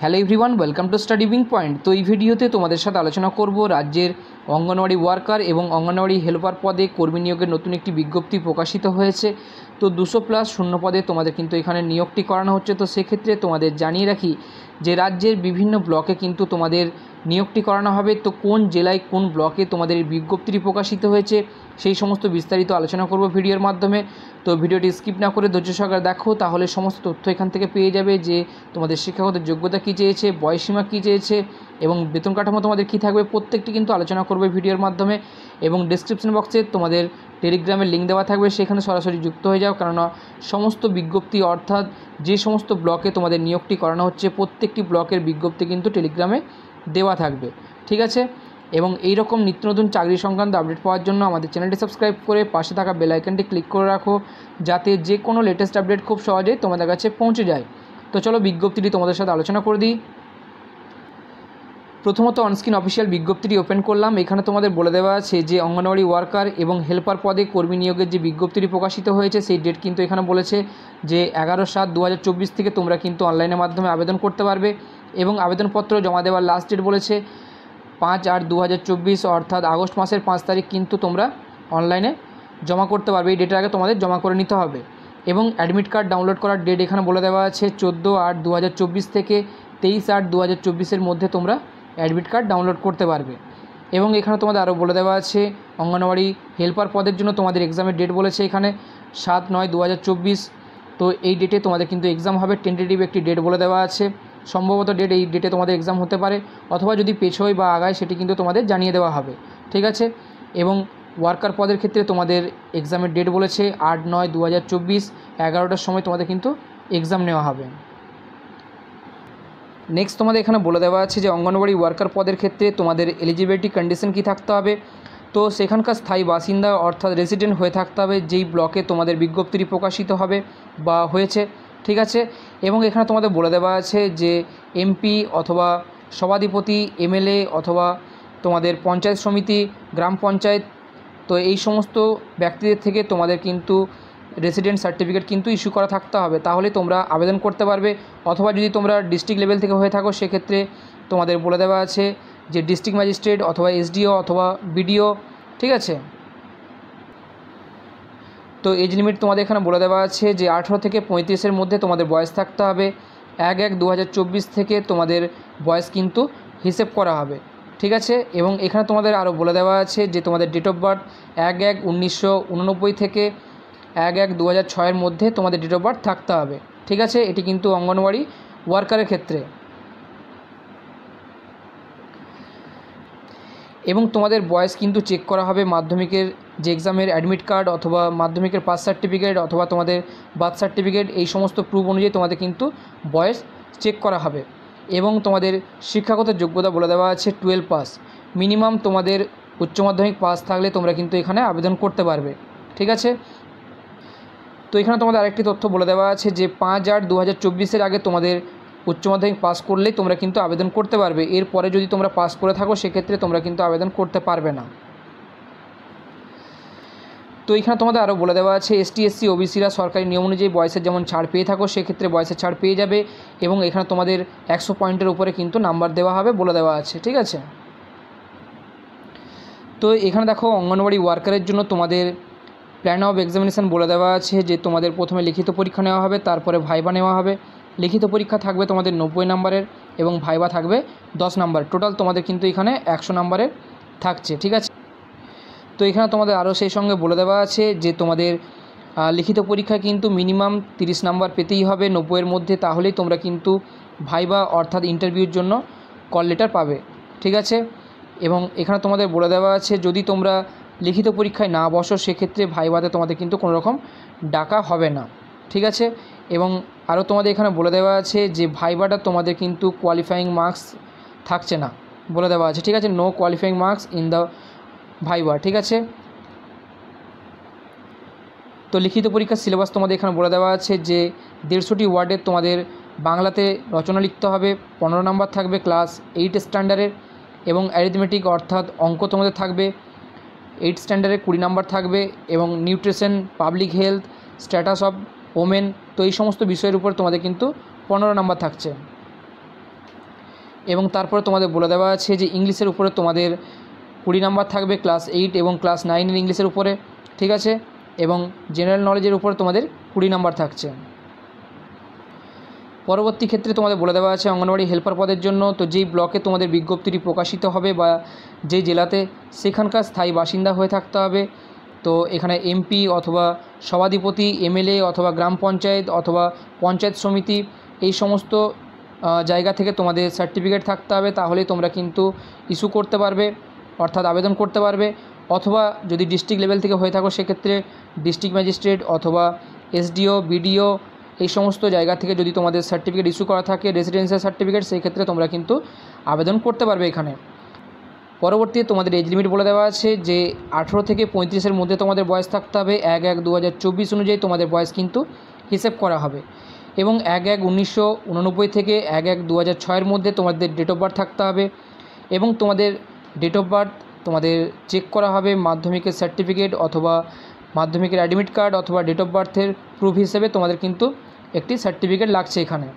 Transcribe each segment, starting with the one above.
Hello everyone, welcome to study wing point. তো এই ভিডিওতে তোমাদের সাথে আলোচনা করব রাজ্যের অঙ্গনওয়াড়ি ওয়ার্কার এবং অঙ্গনওয়াড়ি হেল্পার পদে কর্মী নিয়োগের নতুন একটি বিজ্ঞপ্তি প্রকাশিত হয়েছে। তো 200+ শূন্য পদে তোমাদের কিন্তু এখানে নিয়োগটি করানো হচ্ছে। তো সেক্ষেত্রে তোমাদের জানিয়ে রাখি যে রাজ্যের বিভিন্ন ব্লকে কিন্তু তোমাদের নিয়োগটি করানো হবে। তো কোন জেলায় কোন ব্লকে তোমাদের এই বিজ্ঞপ্তিটি প্রকাশিত হয়েছে সেই সমস্ত বিস্তারিত আলোচনা করব ভিডিওর মাধ্যমে। তো ভিডিওটি স্কিপ না করে ধৈর্য সহকারে দেখো, তাহলে সমস্ত তথ্য এখান থেকে পেয়ে যাবে যে তোমাদের শিক্ষাগত যোগ্যতা কী চেয়েছে, বয়সীমা কী চেয়েছে এবং বেতন কাঠামো তোমাদের কী থাকবে, প্রত্যেকটি কিন্তু আলোচনা করবে ভিডিওর মাধ্যমে। এবং ডেসক্রিপশন বক্সে তোমাদের টেলিগ্রামের লিঙ্ক দেওয়া থাকবে, সেখানে সরাসরি যুক্ত হয়ে যাও, কেননা সমস্ত বিজ্ঞপ্তি অর্থাৎ যে সমস্ত ব্লকে তোমাদের নিয়োগটি করানো হচ্ছে প্রত্যেকটি ব্লকের বিজ্ঞপ্তি কিন্তু টেলিগ্রামে দেওয়া থাকবে, ঠিক আছে। এবং এই রকম নিত্য নতুন চাকরি সংক্রান্ত আপডেট পাওয়ার জন্য আমাদের চ্যানেলটি সাবস্ক্রাইব করে পাশে থাকা বেল আইকনটি ক্লিক করে রাখো, যাতে যে কোনো লেটেস্ট আপডেট খুব সহজেই তোমাদের কাছে পৌঁছে যায়। তো চলো বিজ্ঞপ্তিটি তোমাদের সাথে আলোচনা করে দিই। প্রথমত অনস্ক্রিন অফিসিয়াল বিজ্ঞপ্তিটি ওপেন করলাম। এখানে তোমাদের বলে দেওয়া আছে যে অঙ্গনওয়াড়ি ওয়ার্কার এবং হেল্পার পদে কর্মী নিয়োগের যে বিজ্ঞপ্তিটি প্রকাশিত হয়েছে সেই ডেট কিন্তু এখানে বলেছে যে 11/7/2024 থেকে তোমরা কিন্তু অনলাইনের মাধ্যমে আবেদন করতে পারবে। এবং আবেদনপত্র জমা দেওয়ার লাস্ট ডেট বলেছে 5/8/2024, অর্থাৎ আগস্ট মাসের 5 তারিখ কিন্তু তোমরা অনলাইনে জমা করতে পারবে। এই ডেটের আগে তোমাদের জমা করে নিতে হবে। এবং অ্যাডমিট কার্ড ডাউনলোড করার ডেট এখানে বলে দেওয়া আছে 14/8/2024 থেকে 23/8/2024 মধ্যে তোমরা অ্যাডমিট কার্ড ডাউনলোড করতে পারবে। এবং এখানে তোমাদের আরও বলে দেওয়া আছে অঙ্গনওয়াড়ি হেল্পার পদের জন্য তোমাদের এক্সামের ডেট বলেছে এখানে 7/9/2024। তো এই ডেটে তোমাদের কিন্তু এক্সাম হবে। টেন্টেটিভ একটি ডেট বলে দেওয়া আছে, সম্ভবত ডেট এই ডেটে তোমাদের এক্সাম হতে পারে, অথবা যদি পেছোয় বা আগায় সেটি কিন্তু তোমাদের জানিয়ে দেওয়া হবে, ঠিক আছে। এবং ওয়ার্কার পদের ক্ষেত্রে তোমাদের এক্সামের ডেট বলেছে 8/9/2024, 11টার সময় তোমাদের কিন্তু এক্সাম নেওয়া হবে। নেক্সট তোমাদের এখানে বলে দেওয়া আছে যে অঙ্গনওয়াড়ি ওয়ার্কার পদের ক্ষেত্রে তোমাদের এলিজিবিলিটি কন্ডিশন কী থাকতে হবে। তো সেখানকার স্থায়ী বাসিন্দা অর্থাৎ রেসিডেন্ট হয়ে থাকতে হবে যেই ব্লকে তোমাদের বিজ্ঞপ্তিটি প্রকাশিত হবে বা হয়েছে, ঠিক আছে। এবং এখানে তোমাদের বলে দেওয়া আছে যে এমপি অথবা সভাধিপতি, এমএলএ অথবা তোমাদের পঞ্চায়েত সমিতি, গ্রাম পঞ্চায়েত, তো এই সমস্ত ব্যক্তিদের থেকে তোমাদের কিন্তু রেসিডেন্ট সার্টিফিকেট কিন্তু ইস্যু করা থাকতে হবে, তাহলে তোমরা আবেদন করতে পারবে। অথবা যদি তোমরা ডিস্ট্রিক্ট লেভেল থেকে হয়ে থাকো সেক্ষেত্রে তোমাদের বলে দেওয়া আছে যে ডিস্ট্রিক্ট ম্যাজিস্ট্রেট অথবা এসডিও অথবা বিডিও, ঠিক আছে। তো এজ লিমিট তোমাদের এখানে বলে দেওয়া আছে যে 18 থেকে 35-এর মধ্যে তোমাদের বয়স থাকতে হবে। 1/1/2024 থেকে তোমাদের বয়স কিন্তু হিসেব করা হবে, ঠিক আছে। এবং এখানে তোমাদের আরও বলে দেওয়া আছে যে তোমাদের ডেট অফ বার্থ 1/1/1989 থেকে 1/1/2006-এর মধ্যে তোমাদের ডেট অফ বার্থ থাকতে হবে, ঠিক আছে। এটি কিন্তু অঙ্গনওয়াড়ি ওয়ার্কারের ক্ষেত্রে। এবং তোমাদের বয়স কিন্তু চেক করা হবে মাধ্যমিকের যে এক্সামের অ্যাডমিট কার্ড অথবা মাধ্যমিকের পাস সার্টিফিকেট অথবা তোমাদের বার্থ সার্টিফিকেট, এই সমস্ত প্রুফ অনুযায়ী তোমাদের কিন্তু বয়স চেক করা হবে। এবং তোমাদের শিক্ষাগত যোগ্যতা বলে দেওয়া আছে 12 পাস, মিনিমাম তোমাদের উচ্চ মাধ্যমিক পাস থাকলে তোমরা কিন্তু এখানে আবেদন করতে পারবে, ঠিক আছে। তো এখানে তোমাদের আরেকটি তথ্য বলে দেওয়া আছে যে 5/8/2024-এর আগে তোমাদের উচ্চ মাধ্যমিক পাস করলেই তোমরা কিন্তু আবেদন করতে পারবে। এরপরে যদি তোমরা পাস করে থাকো সেক্ষেত্রে তোমরা কিন্তু আবেদন করতে পারবে না। তো এখানে তোমাদের আরও বলে দেওয়া আছে এসটি এসসি ওবিসিরা সরকারি নিয়ম অনুযায়ী বয়সের যেমন ছাড় পেয়ে থাকো সেক্ষেত্রে বয়সের ছাড় পেয়ে যাবে। এবং এখানে তোমাদের 100 পয়েন্টের উপরে কিন্তু নাম্বার দেওয়া হবে বলে দেওয়া আছে, ঠিক আছে। তো এখানে দেখো অঙ্গনওয়াড়ি ওয়ার্কারের জন্য তোমাদের প্ল্যান অফ এক্সামিনেশান বলে দেওয়া আছে যে তোমাদের প্রথমে লিখিত পরীক্ষা নেওয়া হবে, তারপরে ভাইবা নেওয়া হবে। লিখিত পরীক্ষা থাকবে তোমাদের 90 নম্বরের এবং ভাইবা থাকবে 10 নম্বর। টোটাল তোমাদের কিন্তু এখানে 100 নম্বরের থাকছে, ঠিক আছে। তো এখানে তোমাদের আরও সেই সঙ্গে বলে দেওয়া আছে যে তোমাদের লিখিত পরীক্ষায় কিন্তু মিনিমাম 30 নম্বর পেতেই হবে 90-এর মধ্যে, তাহলেই তোমরা কিন্তু ভাইবা অর্থাৎ ইন্টারভিউর জন্য কল লেটার পাবে, ঠিক আছে। এবং এখানে তোমাদের বলে দেওয়া আছে যদি তোমরা লিখিত পরীক্ষায় না বসো সেক্ষেত্রে ভাইভাতে তোমাদের কিন্তু কোনো রকম ডাকা হবে না, ঠিক আছে। এবং আরও তোমাদের এখানে বলে দেওয়া আছে যে ভাইভাটা তোমাদের কিন্তু কোয়ালিফাইং মার্কস থাকছে না বলে দেওয়া আছে, ঠিক আছে। No qualifying marks in the viva, ঠিক আছে। তো লিখিত পরীক্ষার সিলেবাস তোমাদের এখানে বলে দেওয়া আছে যে 150টি ওয়ার্ডের তোমাদের বাংলাতে রচনা লিখতে হবে। 15 নম্বর থাকবে ক্লাস 8 স্ট্যান্ডার্ডের। এবং অ্যারিথমেটিক অর্থাৎ অঙ্ক তোমাদের থাকবে 8 স্ট্যান্ডার্ডে 20 নাম্বার থাকবে। এবং nutrition, public health, status of women, তো এই সমস্ত বিষয়ের উপর তোমাদের কিন্তু 15 নাম্বার থাকছে। এবং তারপরে তোমাদের বলে দেওয়া আছে যে ইংলিশের উপরে তোমাদের 20 নাম্বার থাকবে ক্লাস 8 এবং ক্লাস 9 ইংলিশের উপরে, ঠিক আছে। এবং জেনারেল নলেজের উপরে তোমাদের 20 নাম্বার থাকছে। পরবর্তী ক্ষেত্রে তোমাদের বলে দেওয়া আছে অঙ্গনওয়াড়ি হেল্পার পদের জন্য, তো যেই ব্লকে তোমাদের বিজ্ঞপ্তিটি প্রকাশিত হবে বা যে জেলাতে সেখানকার স্থায়ী বাসিন্দা হয়ে থাকতে হবে। তো এখানে এমপি অথবা সভাধিপতি, এমএলএ অথবা গ্রাম পঞ্চায়েত অথবা পঞ্চায়েত সমিতি এই সমস্ত জায়গা থেকে তোমাদের সার্টিফিকেট থাকতে হবে, তাহলেই তোমরা কিন্তু ইস্যু করতে পারবে, অর্থাৎ আবেদন করতে পারবে। অথবা যদি ডিস্ট্রিক্ট লেভেল থেকে হয়ে থাকো সেক্ষেত্রে ডিস্ট্রিক্ট ম্যাজিস্ট্রেট অথবা এসডিও, বিডিও এই সমস্ত জায়গা থেকে যদি তোমাদের সার্টিফিকেট ইস্যু করা থাকে, রেসিডেন্সিয়াল সার্টিফিকেট, সেই ক্ষেত্রে তোমরা কিন্তু আবেদন করতে পারবে এখানে। পরবর্তীতে তোমাদের এজ লিমিট বলে দেওয়া আছে যে 18 থেকে 35-এর মধ্যে তোমাদের বয়স থাকতে হবে। 1/1/2024 অনুযায়ী তোমাদের বয়স কিন্তু হিসেব করা হবে। এবং 1/1/1989 থেকে 1/1/2006-এর মধ্যে তোমাদের ডেট অফ বার্থ থাকতে হবে। এবং তোমাদের ডেট অফ বার্থ তোমাদের চেক করা হবে মাধ্যমিকের সার্টিফিকেট অথবা মাধ্যমিকের অ্যাডমিট কার্ড অথবা ডেট অফ বার্থের প্রুফ হিসেবে তোমাদের কিন্তু একটি সার্টিফিকেট লাগছে এখানে।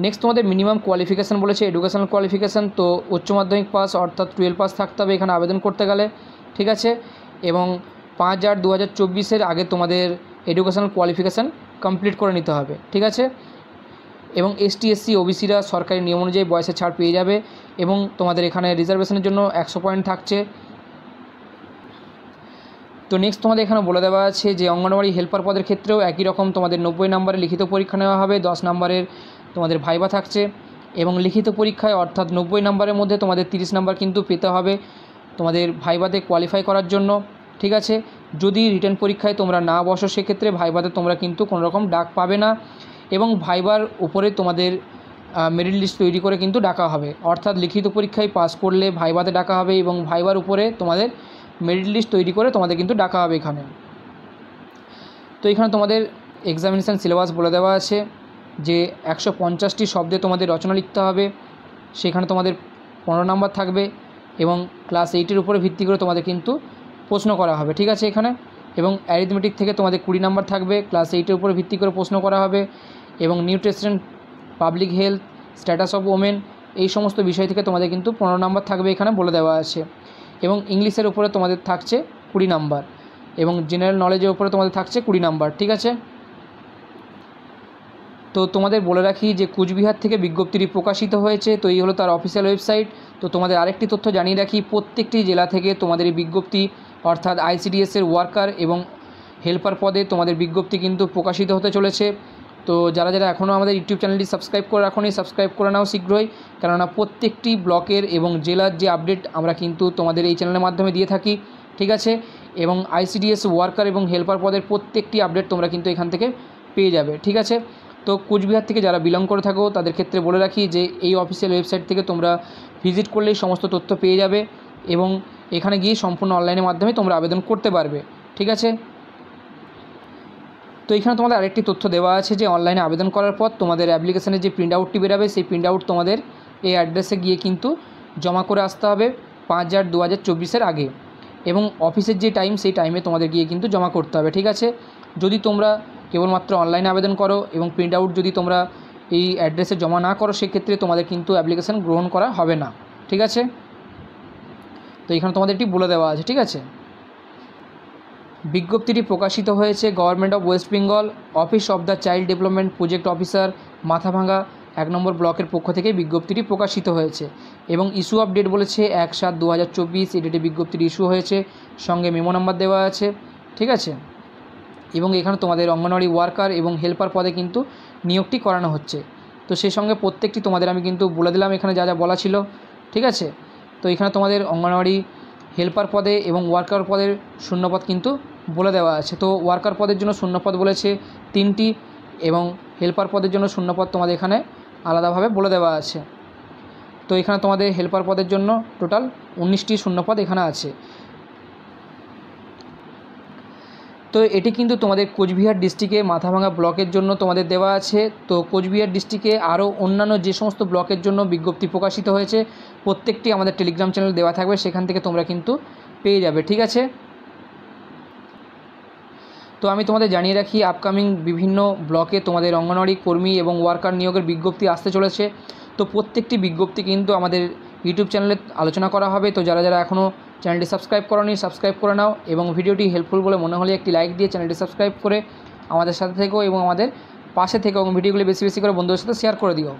নেক্সট তোমাদের মিনিমাম কোয়ালিফিকেশান বলেছে এডুকেশনাল কোয়ালিফিকেশান, তো উচ্চ মাধ্যমিক পাস অর্থাৎ 12 পাস থাকতে হবে এখানে আবেদন করতে গেলে, ঠিক আছে। এবং 5/8/2024-এর আগে তোমাদের এডুকেশনাল কোয়ালিফিকেশান কমপ্লিট করে নিতে হবে, ঠিক আছে। এবং এসটি, এসসি, ওবিসিরা সরকারি নিয়ম অনুযায়ী বয়সে ছাড় পেয়ে যাবে। এবং তোমাদের এখানে রিজার্ভেশনের জন্য 100 পয়েন্ট থাকছে। তো নেক্সট তোমাদের এখানে বলে দেওয়া আছে যে অঙ্গনওয়াড়ি হেল্পার পদের ক্ষেত্রেও একই রকম তোমাদের 90 নম্বরের লিখিত পরীক্ষা নেওয়া হবে, 10 নম্বরের তোমাদের ভাইবা থাকছে। এবং লিখিত পরীক্ষায় অর্থাৎ 90 নম্বরের মধ্যে তোমাদের 30 নম্বর কিন্তু পেতে হবে তোমাদের ভাইবাতে কোয়ালিফাই করার জন্য, ঠিক আছে। যদি রিটেন পরীক্ষায় তোমরা না বসো সেক্ষেত্রে ভাইবাতে তোমরা কিন্তু কোনো রকম ডাক পাবে না। এবং ভাইবার উপরে তোমাদের মেরিট লিস্ট তৈরি করে কিন্তু ডাকা হবে, অর্থাৎ লিখিত পরীক্ষায় পাস করলে ভাইবাতে ডাকা হবে এবং ভাইবার উপরে তোমাদের মেরিট লিস্ট তৈরি করে তোমাদের কিন্তু ডাকা হবে এখানে। তো এখানে তোমাদের এক্সামিনেশান সিলেবাস বলে দেওয়া আছে যে 150টি শব্দে তোমাদের রচনা লিখতে হবে, সেখানে তোমাদের 15 নাম্বার থাকবে। এবং ক্লাস 8-এর উপরে ভিত্তি করে তোমাদের কিন্তু প্রশ্ন করা হবে, ঠিক আছে এখানে। এবং অ্যারিথমেটিক থেকে তোমাদের 20 নাম্বার থাকবে, ক্লাস 8-এর উপরে ভিত্তি করে প্রশ্ন করা হবে। এবং nutrition, public health, status of women এই সমস্ত বিষয় থেকে তোমাদের কিন্তু 15 নাম্বার থাকবে এখানে বলে দেওয়া আছে। এবং ইংলিশের উপরে তোমাদের থাকছে 20 নাম্বার এবং জেনারেল নলেজের উপরে তোমাদের থাকছে 20 নাম্বার, ঠিক আছে। তো তোমাদের বলে রাখি যে কুচবিহার থেকে বিজ্ঞপ্তিটি প্রকাশিত হয়েছে, তো এই হলো তার অফিসিয়াল ওয়েবসাইট। তো তোমাদের আরেকটি তথ্য জানিয়ে রাখি, প্রত্যেকটি জেলা থেকে তোমাদের এই বিজ্ঞপ্তি অর্থাৎ আইসিডিএসের ওয়ার্কার এবং হেল্পার পদে তোমাদের বিজ্ঞপ্তি কিন্তু প্রকাশিত হতে চলেছে। তো যারা যারা এখনও আমাদের ইউটিউব চ্যানেলটি সাবস্ক্রাইব করে রাখোনি সাবস্ক্রাইব করে নাও শীঘ্রই, কেননা প্রত্যেকটি ব্লকের এবং জেলার যে আপডেট আমরা কিন্তু তোমাদের এই চ্যানেলের মাধ্যমে দিয়ে থাকি, ঠিক আছে। এবং আইসিডিএস ওয়ার্কার এবং হেল্পার পদের প্রত্যেকটি আপডেট তোমরা কিন্তু এখান থেকে পেয়ে যাবে, ঠিক আছে। তো কুচবিহার থেকে যারা বিলং করে থাকো তাদের ক্ষেত্রে বলে রাখি যে এই অফিসিয়াল ওয়েবসাইট থেকে তোমরা ভিজিট করলেই সমস্ত তথ্য পেয়ে যাবে এবং এখানে গিয়ে সম্পূর্ণ অনলাইনের মাধ্যমে তোমরা আবেদন করতে পারবে, ঠিক আছে। তো এখানে তোমাদের আরেকটি তথ্য দেওয়া আছে যে অনলাইনে আবেদন করার পর তোমাদের অ্যাপ্লিকেশনের যে প্রিন্ট আউটটি বেরাবে সেই প্রিন্ট আউট তোমাদের এই অ্যাড্রেসে গিয়ে কিন্তু জমা করে আসতে হবে 5/8/2024-এর আগে। এবং অফিসের যে টাইম সেই টাইমে তোমাদের গিয়ে কিন্তু জমা করতে হবে, ঠিক আছে। যদি তোমরা কেবলমাত্র অনলাইনে আবেদন করো এবং প্রিন্ট আউট যদি তোমরা এই অ্যাড্রেসে জমা না করো সেক্ষেত্রে তোমাদের কিন্তু অ্যাপ্লিকেশান গ্রহণ করা হবে না, ঠিক আছে। তো এখানে তোমাদের এটি বলে দেওয়া আছে, ঠিক আছে। বিজ্ঞপ্তিটি প্রকাশিত হয়েছে government of West Bengal, office of the child development project officer, Mathabhanga 1 নম্বর ব্লকের পক্ষ থেকে বিজ্ঞপ্তিটি প্রকাশিত হয়েছে। এবং ইস্যু অফ ডেট বলেছে 1/7/2024 এই ডেটে বিজ্ঞপ্তিটি ইস্যু হয়েছে, সঙ্গে মেমো নাম্বার দেওয়া আছে, ঠিক আছে। এবং এখানে তোমাদের অঙ্গনওয়াড়ি ওয়ার্কার এবং হেল্পার পদে কিন্তু নিয়োগটি করানো হচ্ছে। তো সেই সঙ্গে প্রত্যেকটি তোমাদের আমি কিন্তু বলে দিলাম এখানে যা যা বলা ছিল, ঠিক আছে। তো এখানে তোমাদের অঙ্গনওয়াড়ি হেল্পার পদে এবং ওয়ার্কার পদের শূন্যপদ কিন্তু বলে দেওয়া আছে। তো ওয়ার্কার পদের জন্য শূন্যপদ বলেছে 3টি এবং হেল্পার পদের জন্য শূন্যপদ তোমাদের এখানে আলাদাভাবে বলে দেওয়া আছে। তো এখানে তোমাদের হেল্পার পদের জন্য টোটাল 19টি শূন্যপদ এখানে আছে। তো এটি কিন্তু তোমাদের কোচবিহার ডিস্ট্রিক্টে মাথাভাঙ্গা ব্লকের জন্য তোমাদের দেওয়া আছে। তো কোচবিহার ডিস্ট্রিক্টে আরও অন্যান্য যে সমস্ত ব্লকের জন্য বিজ্ঞপ্তি প্রকাশিত হয়েছে প্রত্যেকটি আমাদের টেলিগ্রাম চ্যানেল দেওয়া থাকবে, সেখান থেকে তোমরা কিন্তু পেয়ে যাবে, ঠিক আছে। তো আমি তোমাদের জানিয়ে রাখি আপকামিং বিভিন্ন ব্লকে তোমাদের অঙ্গনওয়াড়ি কর্মী এবং ওয়ার্কার নিয়োগের বিজ্ঞপ্তি আসতে চলেছে। তো প্রত্যেকটি বিজ্ঞপ্তি কিন্তু আমাদের ইউটিউব চ্যানেলে আলোচনা করা হবে। তো যারা যারা এখনও চ্যানেলটি সাবস্ক্রাইব করোনি সাবস্ক্রাইব করে নাও, এবং ভিডিওটি হেল্পফুল বলে মনে হলে একটি লাইক দিয়ে চ্যানেলটি সাবস্ক্রাইব করে আমাদের সাথে থেকো এবং আমাদের পাশে থেকো, এবং ভিডিওগুলি বেশি বেশি করে বন্ধুদের সাথে শেয়ার করে দিও।